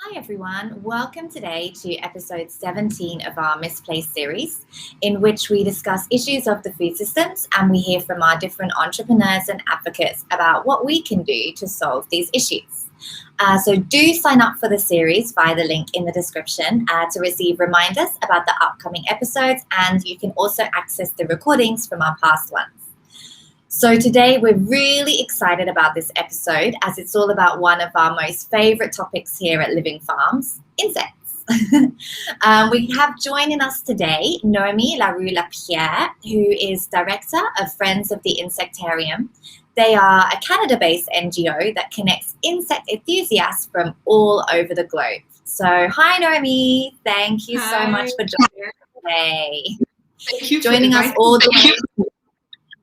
Hi everyone, welcome today to episode 17 of our Misplaced series, in which we discuss issues of the food systems and we hear from our different entrepreneurs and advocates about what we can do to solve these issues. So do sign up for the series via the link in the description to receive reminders about the upcoming episodes, and you can also access the recordings from our past ones. So today we're really excited about this episode as it's all about one of our most favourite topics here at Livin Farms, insects. We have joining us today Noémie La Rue Lapierre, who is Director of Friends of the Insectarium. They are a Canada-based NGO that connects insect enthusiasts from all over the globe. So hi Noémie, thank you so much for joining us today. Thank you joining us all the way.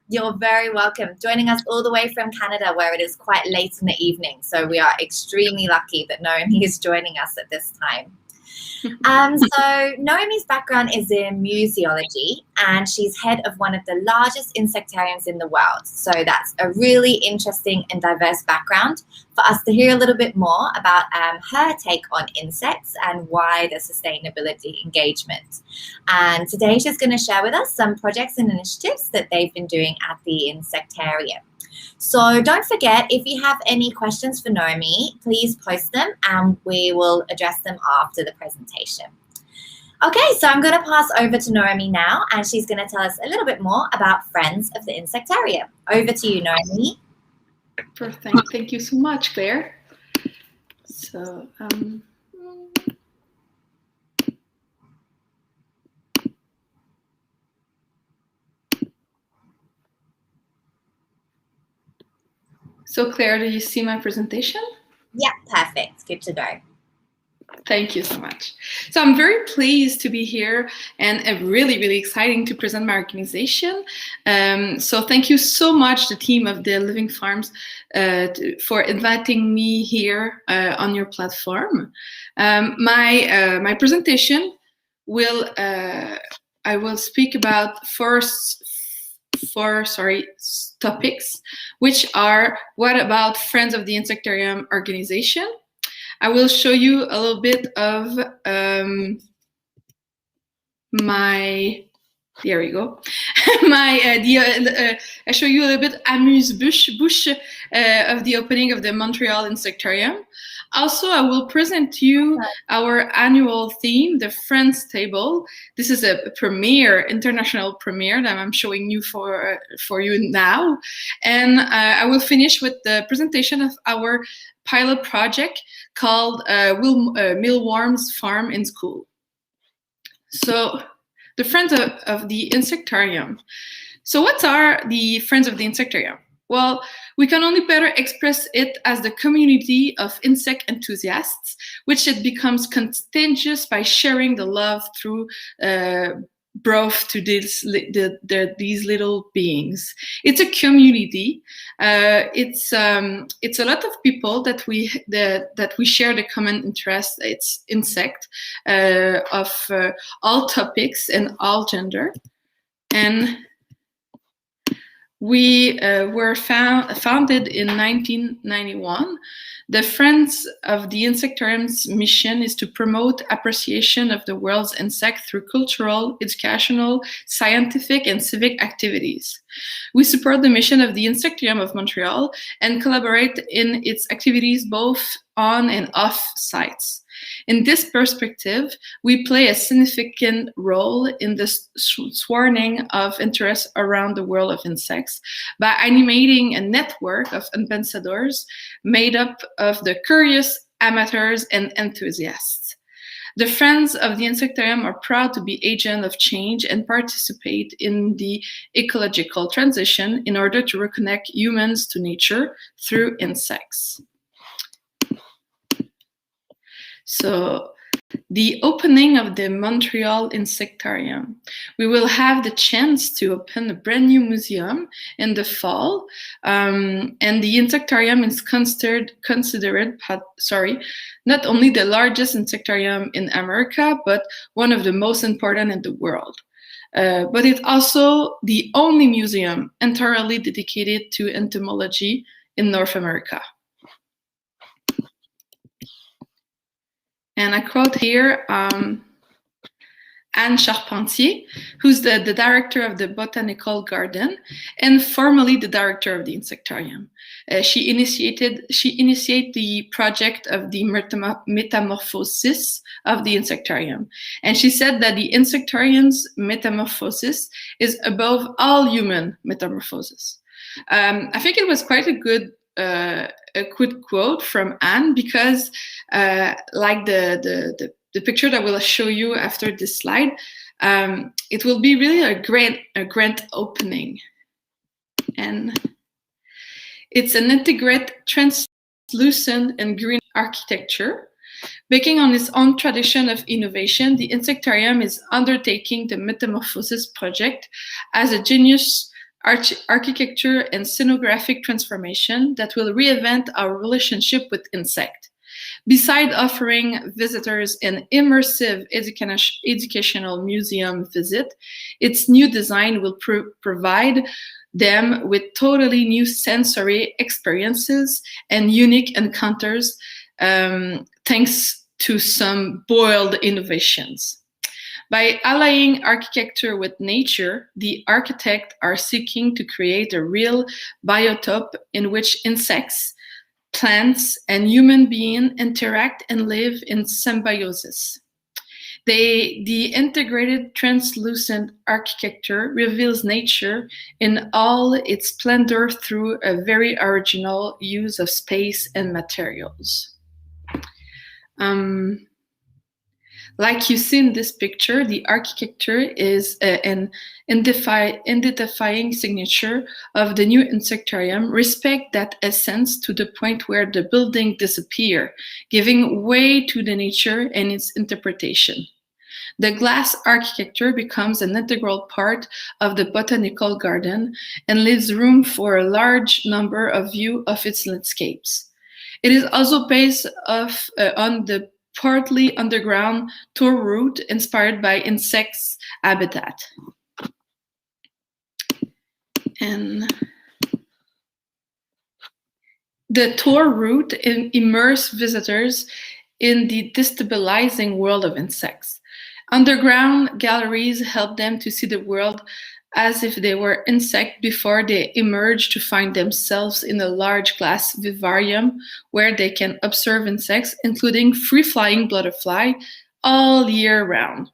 You're very welcome. Joining us all the way from Canada, where it is quite late in the evening. So we are extremely lucky that Noémie is joining us at this time. So Noémie's background is in museology, and she's head of one of the largest insectariums in the world. So that's a really interesting and diverse background for us to hear a little bit more about her take on insects and wider sustainability engagement. And today she's going to share with us some projects and initiatives that they've been doing at the Insectarium. So don't forget, if you have any questions for Noémie, please post them and we will address them after the presentation. Okay, so I'm going to pass over to Noémie now, and she's going to tell us a little bit more about Friends of the Insectarium. Over to you, Noémie. Perfect. Thank you so much, Claire. So, Claire, do you see my presentation? Yeah, perfect. Good to go. Thank you so much. So I'm very pleased to be here and really, really exciting to present my organization. So thank you so much, the team of the Livin Farms, for inviting me here on your platform. My presentation will, I will speak about four topics, which are: what about Friends of the Insectarium organization? I will show you a little bit of there we go, my idea. I show you a little bit amuse-bouche of the opening of the Montreal Insectarium. Also, I will present to you our annual theme, the Friends Table. This is a international premiere that I'm showing you for you now. And I will finish with the presentation of our pilot project called Mealworms Farm in School. So, the Friends of the Insectarium. So what are the Friends of the Insectarium? Well, we can only better express it as the community of insect enthusiasts, which it becomes contagious by sharing the love through birth to these little beings. It's a community. It's a lot of people that we share the common interest. It's insect of all topics and all gender, and we were founded in 1991. The Friends of the Insectarium's mission is to promote appreciation of the world's insect through cultural, educational, scientific, and civic activities. We support the mission of the Insectarium of Montreal and collaborate in its activities both on and off sites. In this perspective, we play a significant role in the swirling of interest around the world of insects by animating a network of ambassadors made up of the curious, amateurs, and enthusiasts. The Friends of the Insectarium are proud to be agents of change and participate in the ecological transition in order to reconnect humans to nature through insects. So, the opening of the Montreal Insectarium. We will have the chance to open a brand new museum in the fall, and the Insectarium is considered not only the largest insectarium in America, but one of the most important in the world. But it's also the only museum entirely dedicated to entomology in North America. And I quote here Anne Charpentier, who's the director of the Botanical Garden and formerly the director of the Insectarium. She initiated the project of the metamorphosis of the Insectarium. And she said that the Insectarium's metamorphosis is above all human metamorphosis. I think it was quite a good quote from Anne because like the picture that we'll show you after this slide, it will be really a grand opening. And it's an integrated, translucent and green architecture. Baking on its own tradition of innovation, the Insectarium is undertaking the Metamorphosis project as a genius architecture and scenographic transformation that will reinvent our relationship with insects. Besides offering visitors an immersive educational museum visit, its new design will provide them with totally new sensory experiences and unique encounters thanks to some bold innovations. By allying architecture with nature, the architects are seeking to create a real biotope in which insects, plants, and human beings interact and live in symbiosis. The integrated translucent architecture reveals nature in all its splendor through a very original use of space and materials. Like you see in this picture, the architecture is an identifying signature of the new insectarium. Respect that essence to the point where the building disappears, giving way to the nature and its interpretation. The glass architecture becomes an integral part of the botanical garden and leaves room for a large number of views of its landscapes. It is also based on the partly underground tour route inspired by insects' habitat. And the tour route immerses visitors in the destabilizing world of insects. Underground galleries help them to see the world as if they were insects before they emerge to find themselves in a large glass vivarium where they can observe insects, including free-flying butterflies, all year round.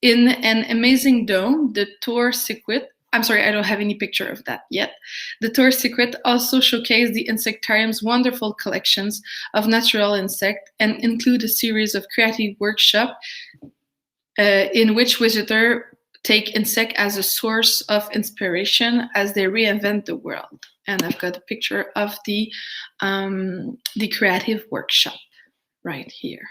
In an amazing dome, the tour circuit, I'm sorry, I don't have any picture of that yet. The tour circuit also showcases the Insectarium's wonderful collections of natural insects and include a series of creative workshops in which visitors take insect as a source of inspiration as they reinvent the world. And I've got a picture of the creative workshop right here.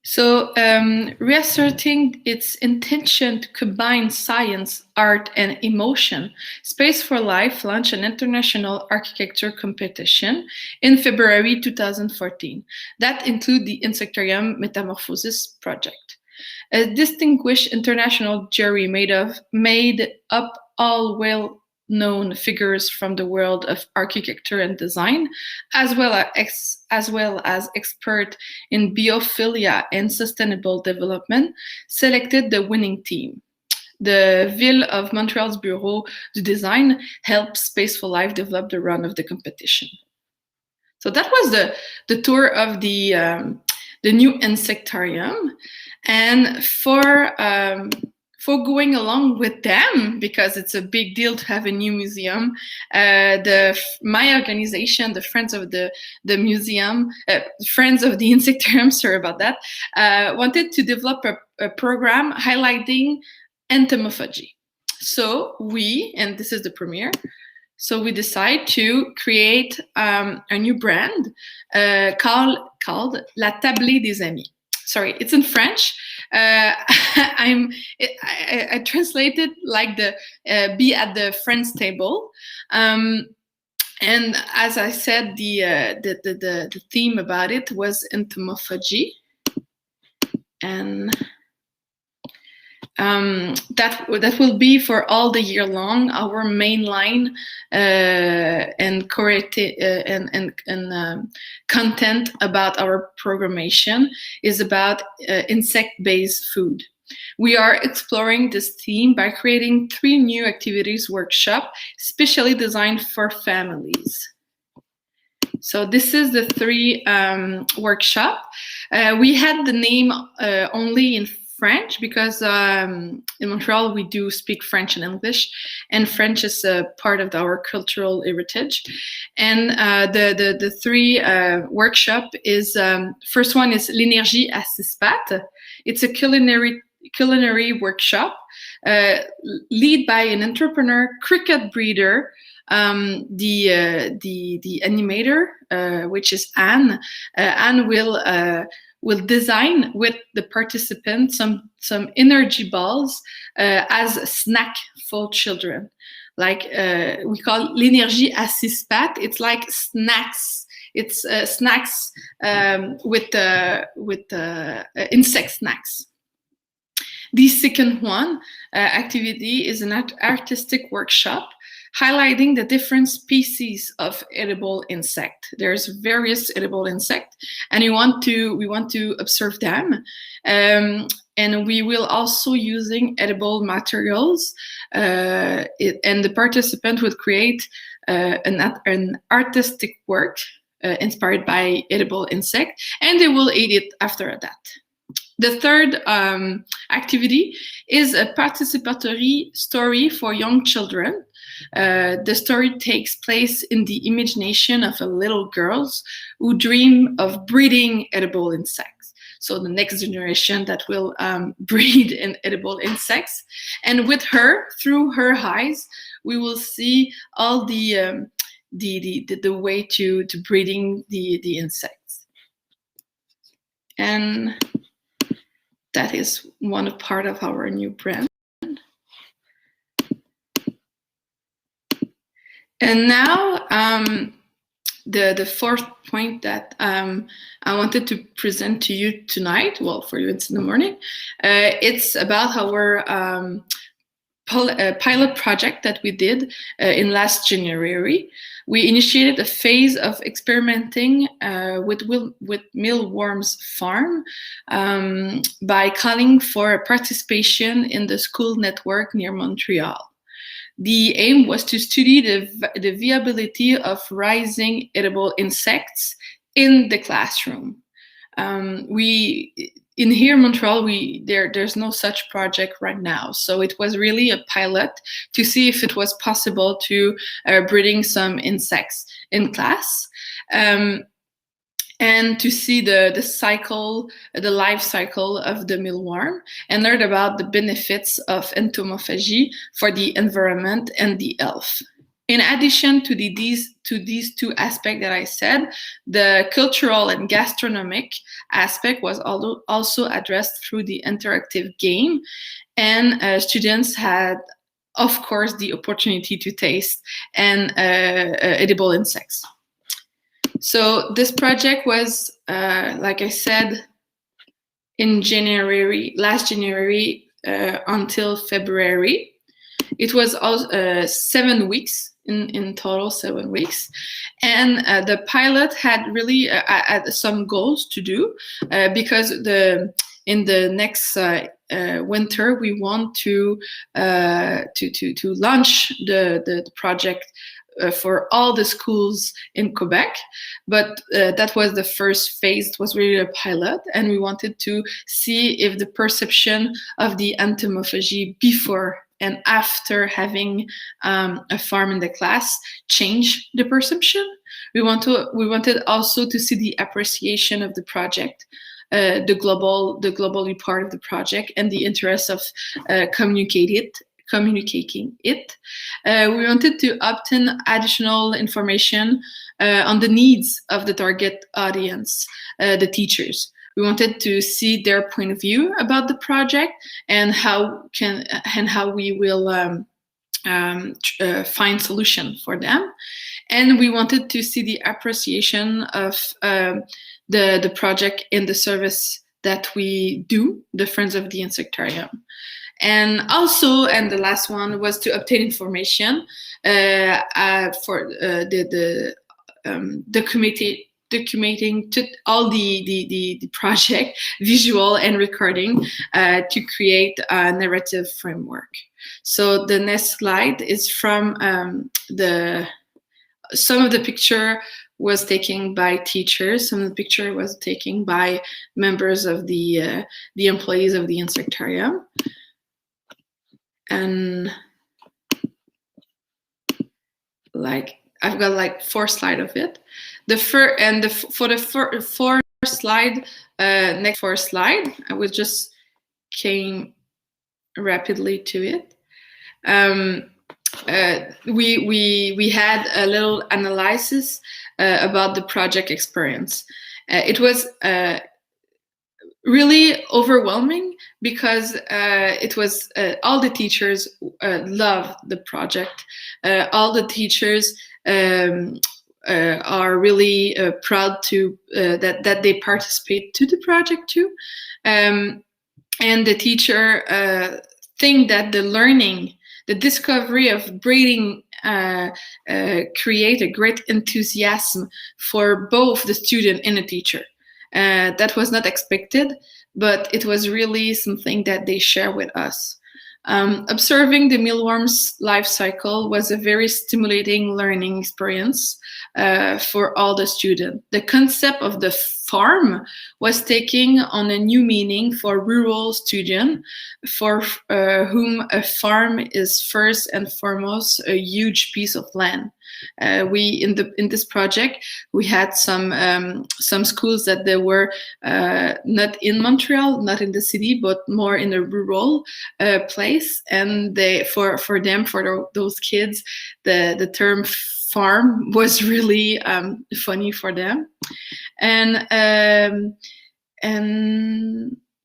So reasserting its intention to combine science, art, and emotion, Space for Life launched an international architecture competition in February 2014 that included the Insectarium Metamorphosis project. A distinguished international jury made up all well-known figures from the world of architecture and design, as well as experts in biophilia and sustainable development, selected the winning team. The Ville of Montreal's Bureau du Design helped Space for Life develop the run of the competition. So that was the tour of the new Insectarium. And for going along with them, because it's a big deal to have a new museum, my organization, the Friends of the Museum, Friends of the Insectarium, sorry about that, wanted to develop a program highlighting entomophagy. So and this is the premiere, so we decide to create a new brand called La Tablée des Amis. Sorry, it's in French. I translated like the be at the friends table. And as I said, the theme about it was entomophagy. And that will be for all the year long. Our main line and content about our programmation is about insect-based food. We are exploring this theme by creating 3 new activities workshop, specially designed for families. So this is the 3 workshop. We had the name only in French because in Montreal we do speak French and English, and French is a part of our cultural heritage. And the 3 workshop is first one is l'énergie à 6 pattes. It's a culinary workshop led by an entrepreneur, cricket breeder, the animator, which is Anne. Anne will design with the participants some energy balls as a snack for children. Like we call l'énergie à 6 pattes. It's like snacks. It's snacks with insect snacks. The second one activity is an artistic workshop highlighting the different species of edible insect. There's various edible insect, and we want to observe them. And we will also using edible materials, and the participant would create an artistic work inspired by edible insect, and they will eat it after that. The third activity is a participatory story for young children. The story takes place in the imagination of a little girls who dream of breeding edible insects. So the next generation that will breed in edible insects. And with her, through her eyes, we will see all the way to breeding the insects. And that is one part of our new brand. And now the fourth point that I wanted to present to you tonight, well, for you it's in the morning, it's about our pilot project that we did in last January. We initiated a phase of experimenting with mealworms farm by calling for participation in the school network near Montreal. The aim was to study the viability of raising edible insects in the classroom. In here in Montreal, there's no such project right now. So it was really a pilot to see if it was possible to breeding some insects in class. And to see the life cycle of the mealworm, and learn about the benefits of entomophagy for the environment and the health. In addition to these 2 aspects that I said, the cultural and gastronomic aspect was also addressed through the interactive game, and students had, of course, the opportunity to taste and edible insects. So this project was, like I said, in last January until February. It was 7 weeks in total, 7 weeks. And the pilot had really some goals to do because in the next winter we want to launch the project for all the schools in Quebec, but that was the first phase. It was really a pilot, and we wanted to see if the perception of the entomophagy before and after having a farm in the class changed the perception. We wanted also to see the appreciation of the project, the globally part of the project, and the interest of communicating it. We wanted to obtain additional information on the needs of the target audience, the teachers. We wanted to see their point of view about the project and how we will find solution for them. And we wanted to see the appreciation of the project in the service that we do, the Friends of the Insectarium. And also, and the last one was to obtain information for documenting to all the project, visual and recording, to create a narrative framework. So the next slide is from some of the picture was taken by teachers. Some of the picture was taken by members of the employees of the insectarium. And like I've got like 4 slides of it. For the fourth slide, next 4 slide, I will just came rapidly to it. We had a little analysis about the project experience. It was really overwhelming because it was all the teachers loved the project. All the teachers are really proud to that they participate to the project too, and the teacher think that the discovery of breeding create a great enthusiasm for both the student and the teacher. That was not expected, but it was really something that they share with us. Observing the mealworm's life cycle was a very stimulating learning experience for all the students. The concept of the farm was taking on a new meaning for rural students, for whom a farm is first and foremost a huge piece of land. In this project, we had some schools that they were not in Montreal, not in the city, but more in a rural place. And those kids, the term farm was really funny for them. And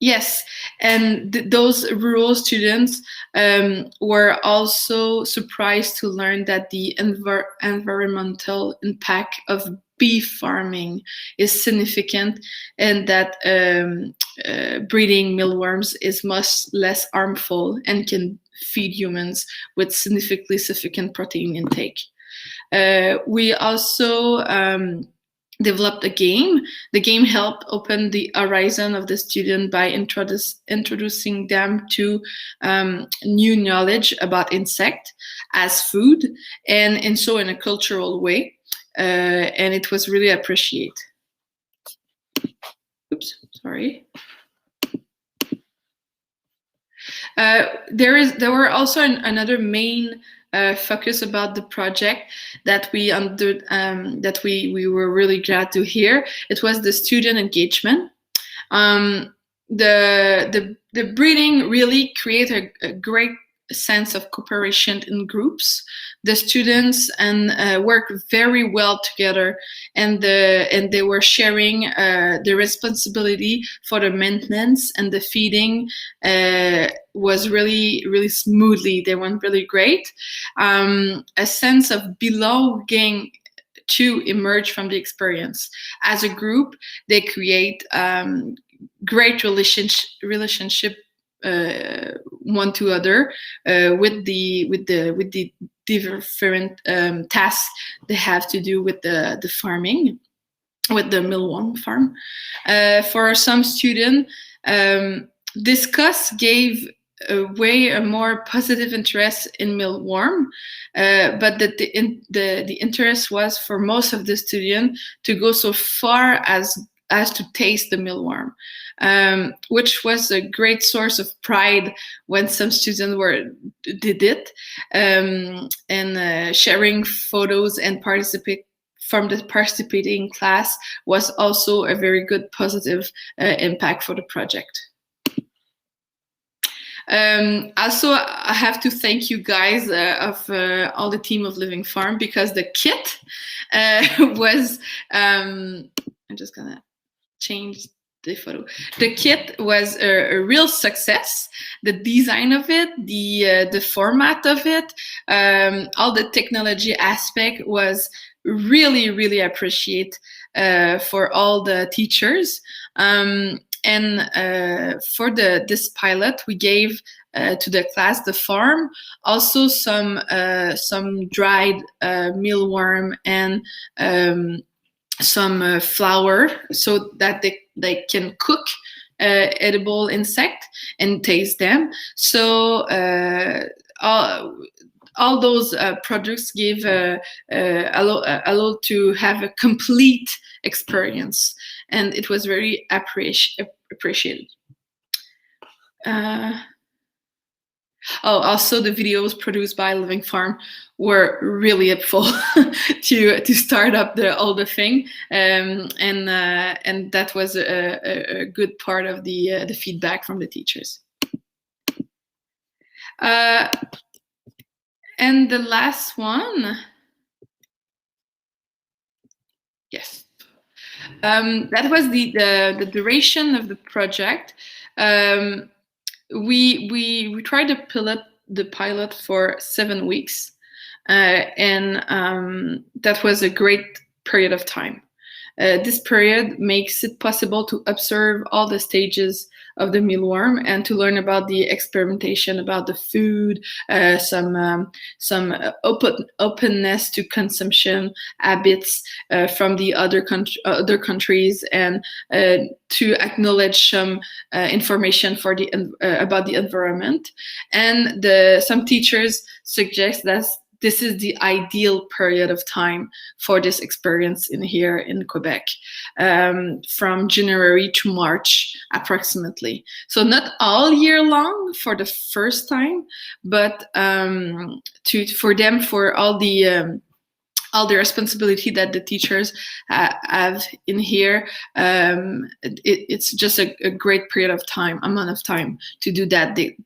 yes, and those rural students were also surprised to learn that the environmental impact of beef farming is significant, and that breeding mealworms is much less harmful and can feed humans with significant protein intake. We also developed a game. The game helped open the horizon of the student by introducing them to new knowledge about insect as food, and so in a cultural way. And it was really appreciated. Oops, sorry. There were also another main focus about the project that we were really glad to hear. It was the student engagement. The breeding really created a great sense of cooperation in groups. The students worked very well together, and they were sharing the responsibility for the maintenance, and the feeding was really smoothly. They went really great. A sense of belonging to emerge from the experience. As a group, they create great relationship one to other with the different tasks they have to do with the farming, with the mealworm farm. For some students, discuss gave way a more positive interest in mealworm, but the interest was for most of the students to go so far as to taste the mealworm, which was a great source of pride when some students did it, and sharing photos and participate from the participating class was also a very good positive impact for the project. Also, I have to thank you guys of all the team of Livin Farms, because the kit was I'm just gonna change the photo. The kit was a real success. The design of it, the format of it, all the technology aspect was really appreciated for all the teachers. for this pilot, we gave to the class, the farm, also some dried mealworm and some flour, so that they can cook edible insect and taste them. So all those products give allow to have a complete experience, and it was very appreciated. Also the videos produced by Livin Farms were really helpful to start up all the thing, and that was a good part of the feedback from the teachers. And the last one, yes, that was the duration of the project. We tried to pilot the pilot for 7 weeks, and that was a great period of time. This period makes it possible to observe all the stages of the mealworm and to learn about the experimentation, about the food, some openness to consumption habits from the other countries, and to acknowledge some information for about the environment. And some teachers suggest that this is the ideal period of time for this experience here in Quebec, from January to March approximately. So not all year long for the first time, but for them, for all the responsibility that the teachers have in here, it's just a great amount of time to do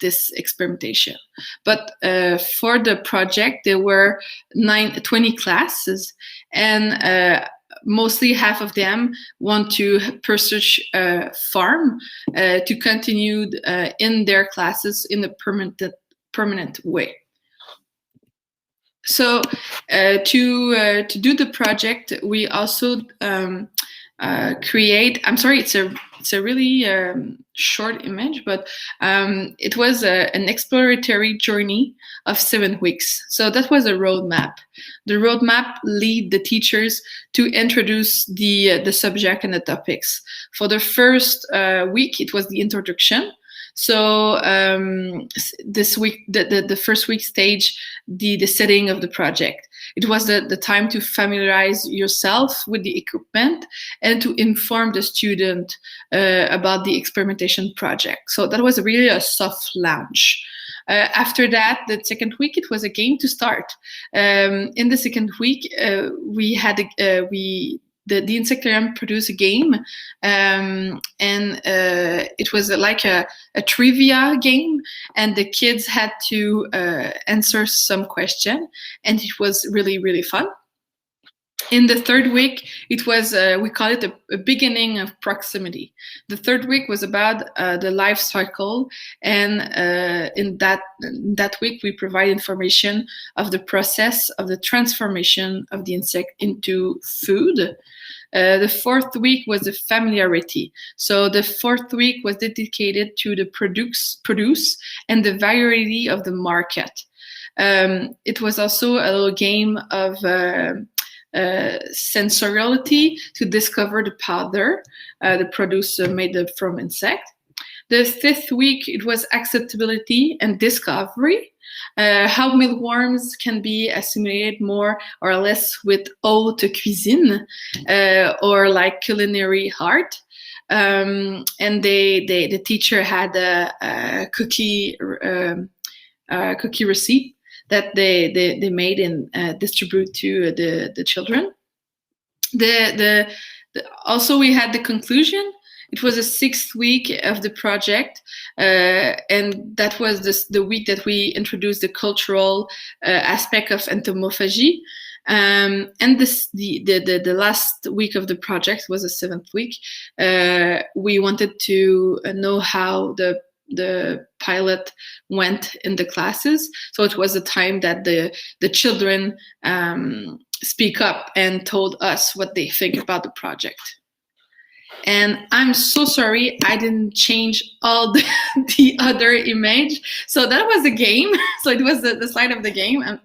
this experimentation. But for the project, there were 20 classes, and mostly half of them want to pursue farm to continue in their classes in a permanent way. So to do the project, we also create. I'm sorry, it's a really short image, but it was an exploratory journey of 7 weeks. So that was a roadmap. The roadmap lead the teachers to introduce the subject and the topics. For the first week, it was the introduction. So this week, the first week stage, the setting of the project. It was the time to familiarize yourself with the equipment and to inform the student about the experimentation project. So that was really a soft launch. After that, the second week, it was a game to start. In the second week, we had the Insectarium produced a game, and it was like a trivia game, and the kids had to answer some question, and it was really, really fun. In the third week, it was, we call it a beginning of proximity. The third week was about the life cycle, and in that week, we provide information of the process of the transformation of the insect into food. The fourth week was the familiarity. So the fourth week was dedicated to the produce and the variety of the market. It was also a little game of sensoriality to discover the powder, the produce made from insect. The fifth week, it was acceptability and discovery, how mealworms can be assimilated more or less with haute cuisine, or like culinary art. And the teacher had a cookie receipt that they made and distribute to the children. Also, we had the conclusion. It was the sixth week of the project, and that was the week that we introduced the cultural aspect of entomophagy. And the last week of the project was the seventh week. We wanted to know how the pilot went in the classes. So it was a time that the children speak up and told us what they think about the project. And I'm so sorry I didn't change all the other image. So that was the game. So it was the slide of the game. And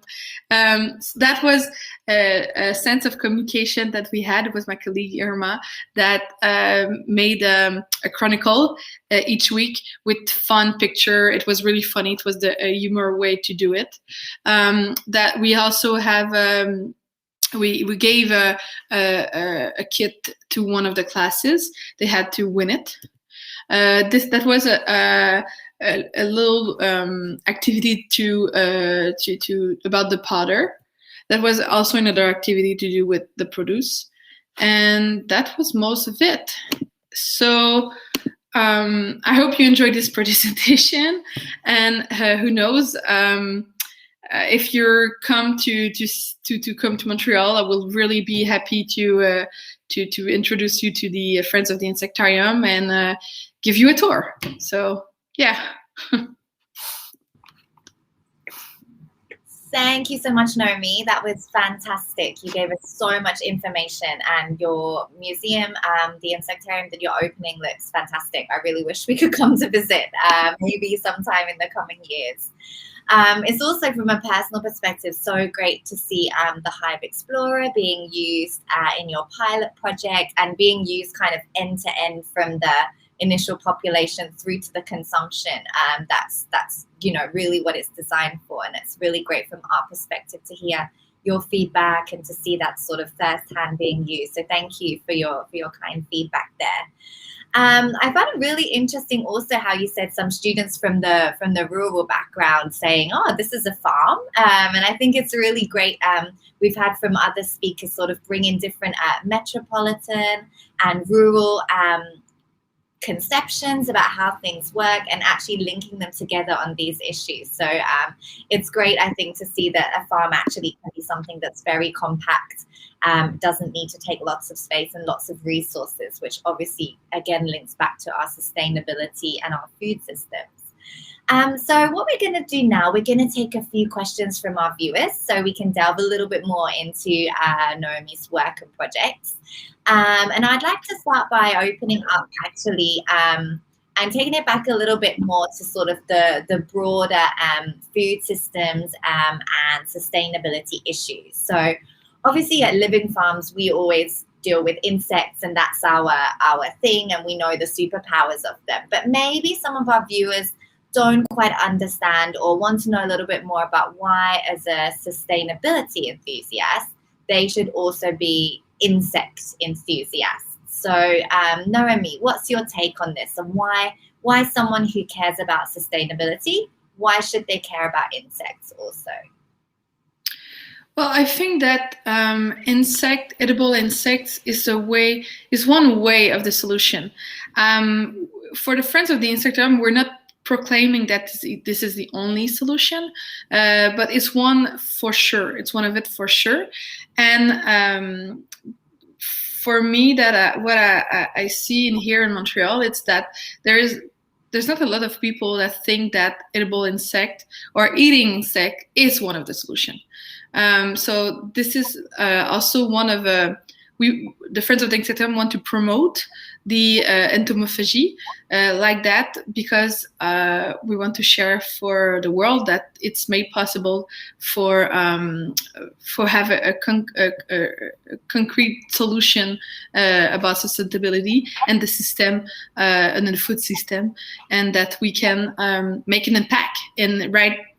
that was a sense of communication that we had with my colleague Irma that made a chronicle each week with fun picture. It was really funny. It was a humor way to do it. That we also have... we gave a kit to one of the classes. They had to win it. That was a little activity to about the potter. That was also another activity to do with the produce, and that was most of it. So I hope you enjoyed this presentation, and who knows. If you're come to come to Montreal, I will really be happy to introduce you to the Friends of the Insectarium and give you a tour. So yeah. Thank you so much, Nomi. That was fantastic. You gave us so much information, and your museum, the insectarium that you're opening, looks fantastic. I really wish we could come to visit, maybe sometime in the coming years. It's also, from a personal perspective, so great to see the Hive Explorer being used in your pilot project and being used kind of end to end from the initial population through to the consumption. That's really what it's designed for, and it's really great from our perspective to hear your feedback and to see that sort of firsthand being used. So thank you for your kind feedback there. I found it really interesting also how you said some students from the rural background saying, oh, this is a farm. And I think it's really great. We've had from other speakers sort of bring in different metropolitan and rural conceptions about how things work and actually linking them together on these issues. So it's great, I think, to see that a farm actually can be something that's very compact, doesn't need to take lots of space and lots of resources, which obviously, again, links back to our sustainability and our food systems. So what we're going to do now, we're going to take a few questions from our viewers so we can delve a little bit more into Noémie's work and projects. And I'd like to start by opening up actually and taking it back a little bit more to sort of the broader food systems and sustainability issues. So obviously at Livin Farms, we always deal with insects, and that's our thing, and we know the superpowers of them. But maybe some of our viewers don't quite understand or want to know a little bit more about why, as a sustainability enthusiast, they should also be insect enthusiasts. So Noémie, what's your take on this, and why someone who cares about sustainability, why should they care about insects also? Well, I think that edible insects is one way of the solution. For the Friends of the Insectarium, we're not proclaiming that this is the only solution, but it's one for sure. It's one of it for sure. And for me, that what I see in here in Montreal, it's that there's not a lot of people that think that edible insect or eating insect is one of the solution. So this is also one of the Friends of the Insectarium want to promote the Entomophagy like that, because we want to share for the world that it's made possible for have a concrete solution about sustainability and the system and the food system, and that we can make an impact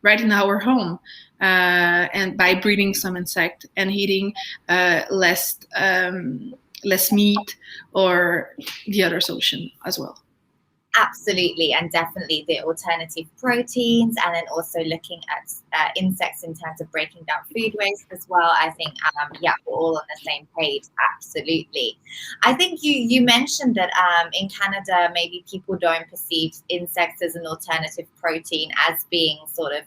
right in our home. And by breeding some insect and eating less meat or the other solution as well. Absolutely, and definitely the alternative proteins, and then also looking at insects in terms of breaking down food waste as well. I think, we're all on the same page. Absolutely. I think you mentioned that in Canada, maybe people don't perceive insects as an alternative protein as being sort of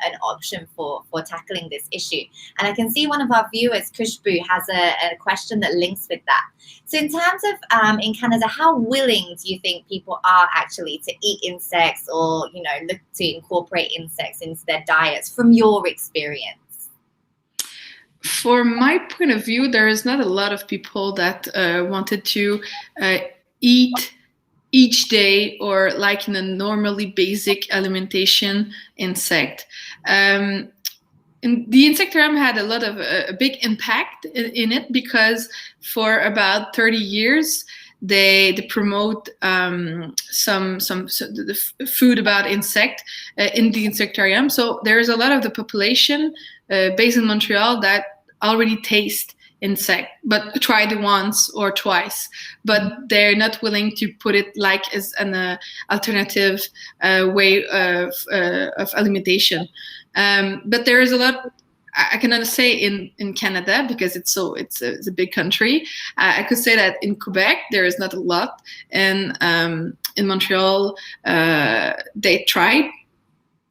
an option for tackling this issue. And I can see one of our viewers, Kushbu, has a question that links with that. So in terms of in Canada, how willing do you think people are actually to eat insects or, look to incorporate insects into their diets from your experience? For my point of view, there is not a lot of people that wanted to eat each day, or like in a normally basic alimentation insect. And the insectarium had a lot of a big impact in it, because for about 30 years they promote some the food about insect in the insectarium. So there's a lot of the population based in Montreal that already taste insect, but tried once or twice, but they're not willing to put it like as an alternative way of alimentation. But there is a lot. I cannot say in Canada, because it's a big country. I could say that in Quebec there is not a lot, and in Montreal they tried.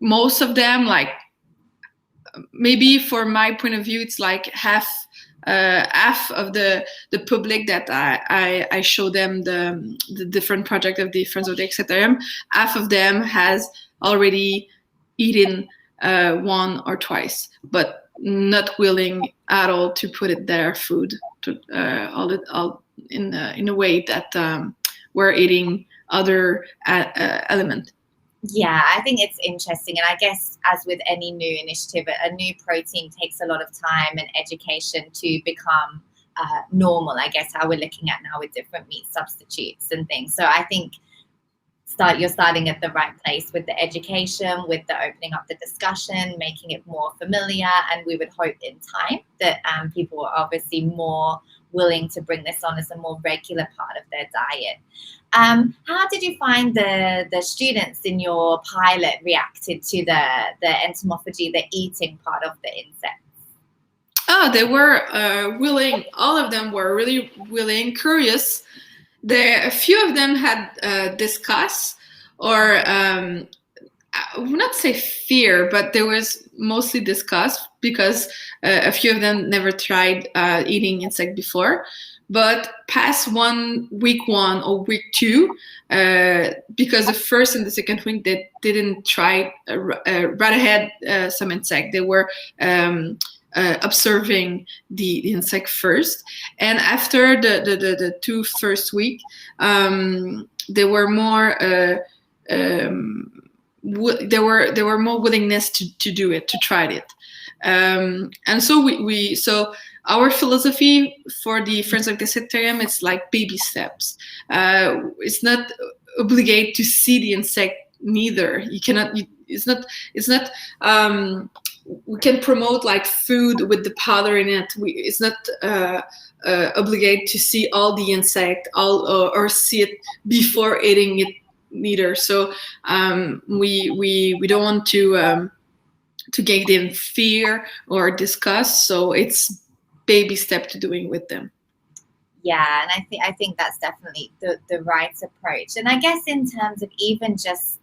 Most of them, like, maybe for my point of view, it's like half of the public that I show them the different project of the Friends of the Insectarium. Half of them has already eaten one or twice, but not willing at all to put it their food to all in a way that we're eating other element. Yeah, I think it's interesting. And I guess, as with any new initiative, a new protein takes a lot of time and education to become normal, I guess, how we're looking at now with different meat substitutes and things. So I think you're starting at the right place with the education, with the opening up the discussion, making it more familiar. And we would hope in time that people are obviously more willing to bring this on as a more regular part of their diet. How did you find the students in your pilot reacted to the entomophagy, the eating part of the insects? Oh, they were willing. All of them were really willing, curious. A few of them had discuss, or I would not say fear, but there was mostly discuss, because a few of them never tried eating insect before. But past week one or week two, because the first and the second week they didn't try right ahead some insect. They were observing the insect first, and after the two first week, they were more there were more willingness to do it, to try it, and so so our philosophy for the Friends of the Insectarium, it's like baby steps. It's not obligate to see the insect neither. You cannot. It's not. We can promote like food with the powder in it. It's not obligate to see all the insect, or see it before eating it neither. So we don't want to give them fear or disgust. So it's baby step to doing with them. Yeah, and I think that's definitely the right approach. And I guess in terms of even just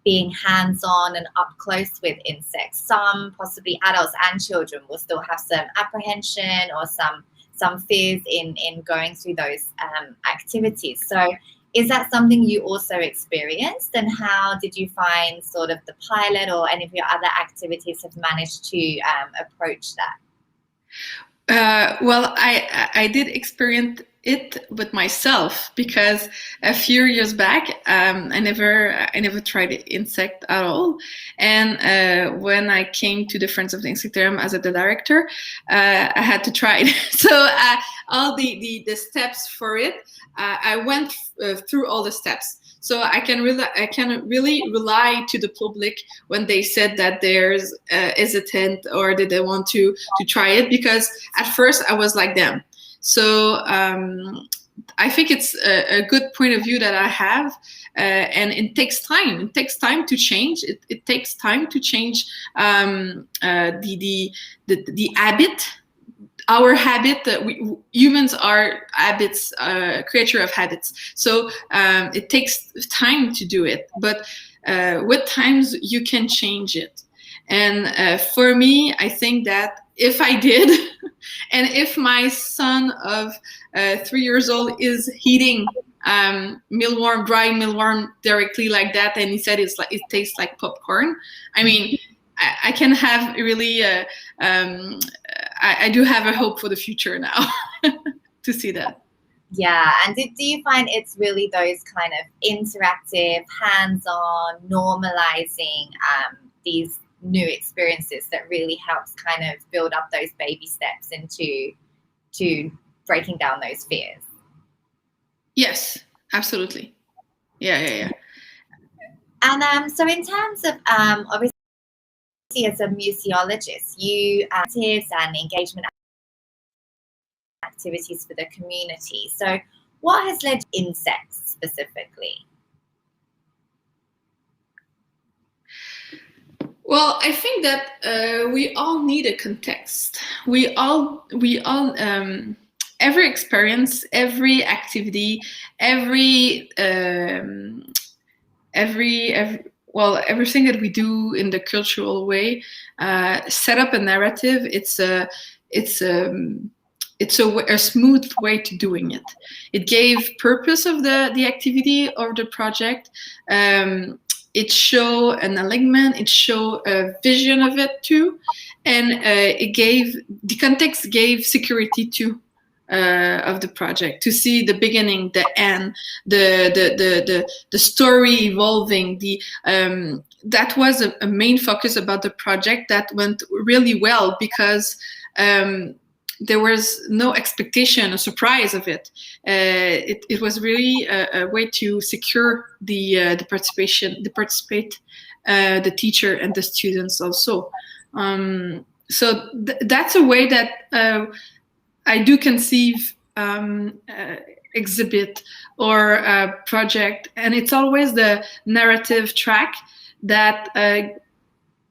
being hands-on and up close with insects, some possibly adults and children will still have some apprehension or some fears in going through those activities. So is that something you also experienced, and how did you find sort of the pilot or any of your other activities have managed to approach that? Well, I did experience it with myself, because a few years back I never tried insect at all, and when I came to the Friends of the Insectarium as the director, I had to try it. So all the steps for it, I went through all the steps. So I can really rely to the public when they said that there's hesitant or that they want to try it, because at first I was like them. So I think it's a good point of view that I have, and it takes time. It takes time to change. It takes time to change the habit. Our habit, humans are habits, creature of habits. So it takes time to do it, but with times you can change it. And for me, I think that if I did, and if my son of 3 years old is eating mealworm, dry mealworm directly like that, and he said it tastes like popcorn, I mean, I can have really, I do have a hope for the future now to see that. Yeah, and do you find it's really those kind of interactive, hands-on, normalizing these new experiences that really helps kind of build up those baby steps into breaking down those fears? Yes, absolutely. Yeah. And so in terms of obviously as a museologist, you actives and engagement activities for the community. So what has led to insects specifically? Well, I think that we all need a context. We all every experience, every activity, everything that we do in the cultural way set up a narrative. It's a smooth way to doing it. It gave purpose of the activity or the project. It show an alignment. It show a vision of it too, and the context gave security too. Of the project, to see the beginning, the end, the story evolving. That was a main focus about the project that went really well because there was no expectation, a surprise of it. It was really a way to secure the teacher and the students also. So that's a way that I do conceive exhibit or a project, and it's always the narrative track that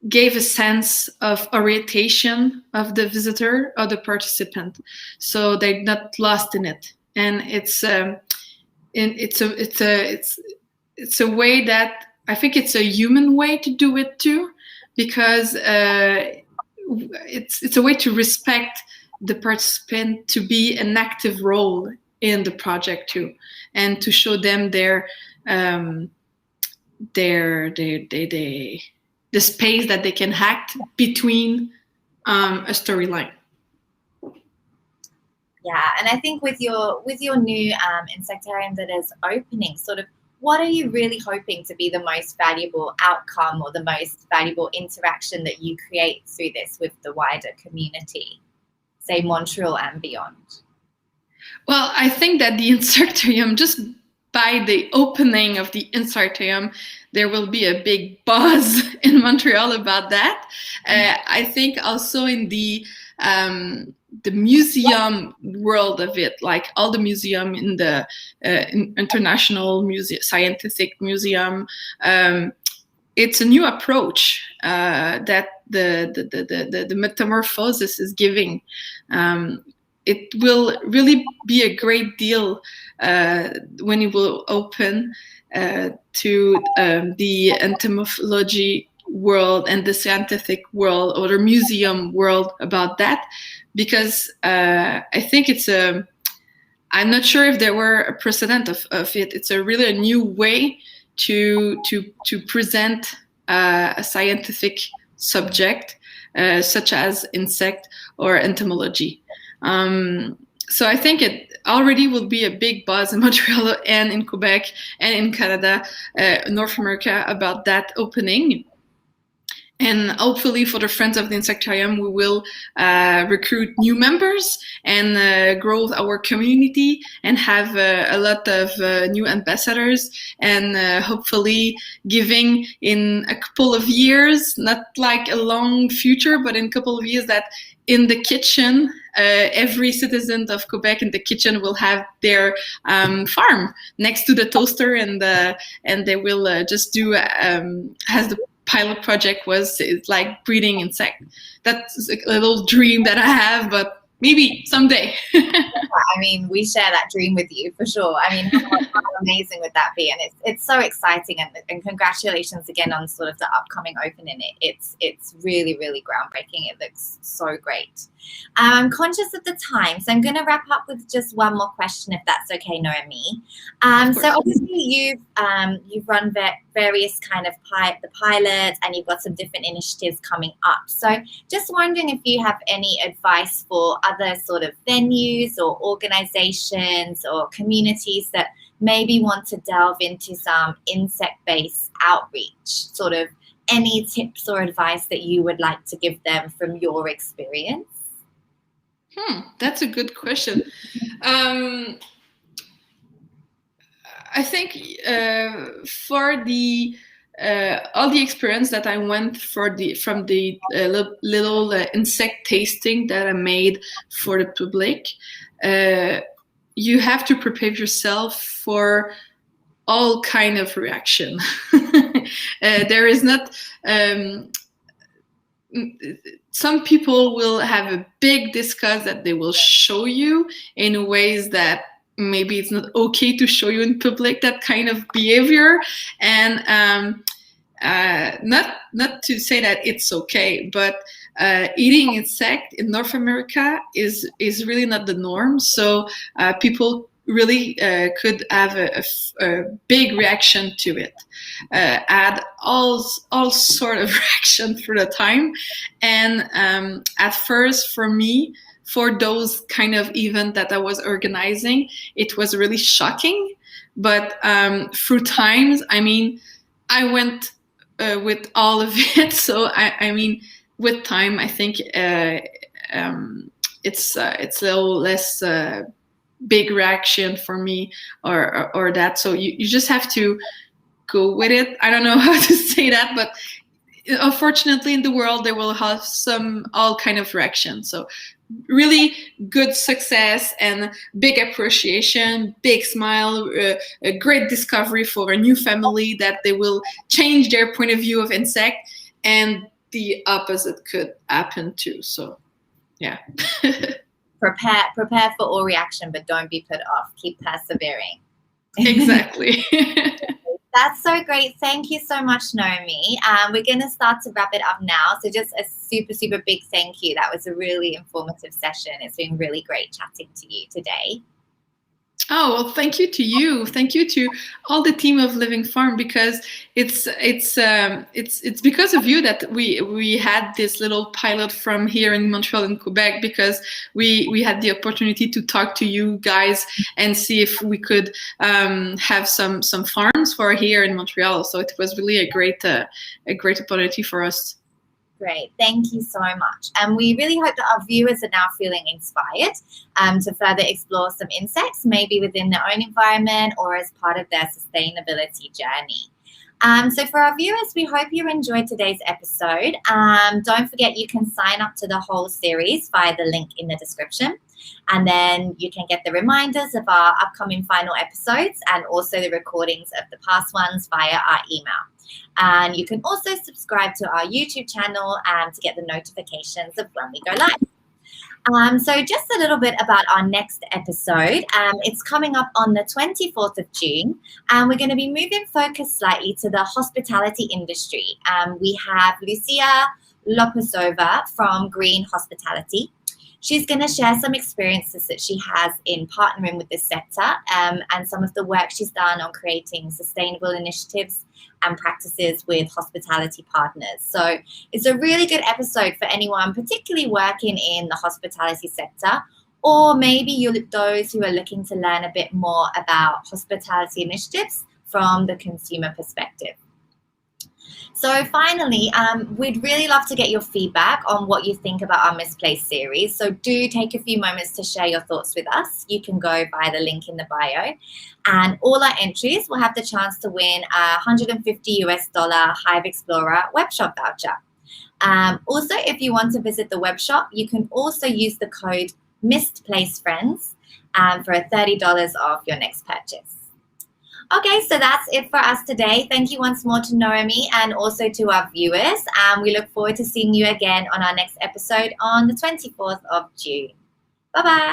gave a sense of orientation of the visitor or the participant, so they're not lost in it. And it's a way that I think it's a human way to do it too, because it's a way to respect the participant, to be an active role in the project too, and to show them the space that they can act between a storyline. Yeah, and I think with your new insectarium that is opening, sort of, what are you really hoping to be the most valuable outcome or the most valuable interaction that you create through this with the wider community, say Montreal and beyond? Well, I think that the insectarium, just by the opening of the insectarium, there will be a big buzz in Montreal about that. I think also in the museum world of it, like all the museum in the International Scientific Museum, it's a new approach that the metamorphosis is giving. It will really be a great deal when it will open to the entomophagy world and the scientific world or the museum world about that, because I think I'm not sure if there were a precedent of it. It's really a new way to present a scientific subject such as insect or entomology. So I think it already will be a big buzz in Montreal and in Quebec and in Canada, North America, about that opening. And hopefully for the Friends of the Insectarium, we will recruit new members and grow our community and have a lot of new ambassadors, and hopefully giving in a couple of years, not like a long future, but in a couple of years, that in the kitchen, every citizen of Quebec in the kitchen will have their farm next to the toaster, and they will just do as the pilot project was, it's like breeding insect. That's a little dream that I have, but maybe someday. I mean, we share that dream with you for sure. I mean, how amazing would that be? And it's so exciting, and congratulations again on sort of the upcoming opening. It's really, really groundbreaking. It looks so great. I'm conscious of the time, so I'm going to wrap up with just one more question, if that's okay, Noémie. So obviously you've run vet various kind of the pilots, and you've got some different initiatives coming up. So just wondering if you have any advice for other sort of venues or organizations or communities that maybe want to delve into some insect-based outreach, sort of any tips or advice that you would like to give them from your experience? That's a good question. I think for the all the experience that I went from the little insect tasting that I made for the public, you have to prepare yourself for all kind of reaction. There is not. Some people will have a big discuss that they will show you in ways that maybe it's not okay to show you in public, that kind of behavior. And not to say that it's okay, but eating insect in North America is really not the norm. So people really could have a big reaction to it, add all sort of reaction through the time. And at first, for me, for those kind of event that I was organizing, it was really shocking. But through times, I mean, I went with all of it. So I mean, with time, I think it's a little less big reaction for me or that. So you just have to go with it. I don't know how to say that, but unfortunately in the world there will have all kind of reaction. So really good success and big appreciation, big smile, a great discovery for a new family that they will change their point of view of insect, and the opposite could happen too. So yeah. Prepare for all reaction, but don't be put off. Keep persevering. Exactly. That's so great. Thank you so much, Nomi. We're going to start to wrap it up now. So just a super, super big thank you. That was a really informative session. It's been really great chatting to you today. Oh, well, thank you to you. Thank you to all the team of Livin Farm, because it's because of you that we had this little pilot from here in Montreal and Quebec, because we had the opportunity to talk to you guys and see if we could have some farms for here in Montreal. So it was really a great opportunity for us. Great. Thank you so much. And we really hope that our viewers are now feeling inspired to further explore some insects, maybe within their own environment or as part of their sustainability journey. So for our viewers, we hope you enjoyed today's episode. Don't forget you can sign up to the whole series via the link in the description. And then you can get the reminders of our upcoming final episodes and also the recordings of the past ones via our email. And you can also subscribe to our YouTube channel to get the notifications of when we go live. So just a little bit about our next episode. It's coming up on the 24th of June, and we're going to be moving focus slightly to the hospitality industry. We have Lucia Lopezova from Green Hospitality. She's going to share some experiences that she has in partnering with this sector and some of the work she's done on creating sustainable initiatives and practices with hospitality partners. So it's a really good episode for anyone particularly working in the hospitality sector, or maybe those who are looking to learn a bit more about hospitality initiatives from the consumer perspective. So finally, we'd really love to get your feedback on what you think about our Misplaced series. So do take a few moments to share your thoughts with us. You can go via the link in the bio. And all our entries will have the chance to win a $150 Hive Explorer web shop voucher. Also, if you want to visit the web shop, you can also use the code MISPLACEDFRIENDS for a $30 off your next purchase. Okay, so that's it for us today. Thank you once more to Noémie and also to our viewers. We look forward to seeing you again on our next episode on the 24th of June. Bye-bye.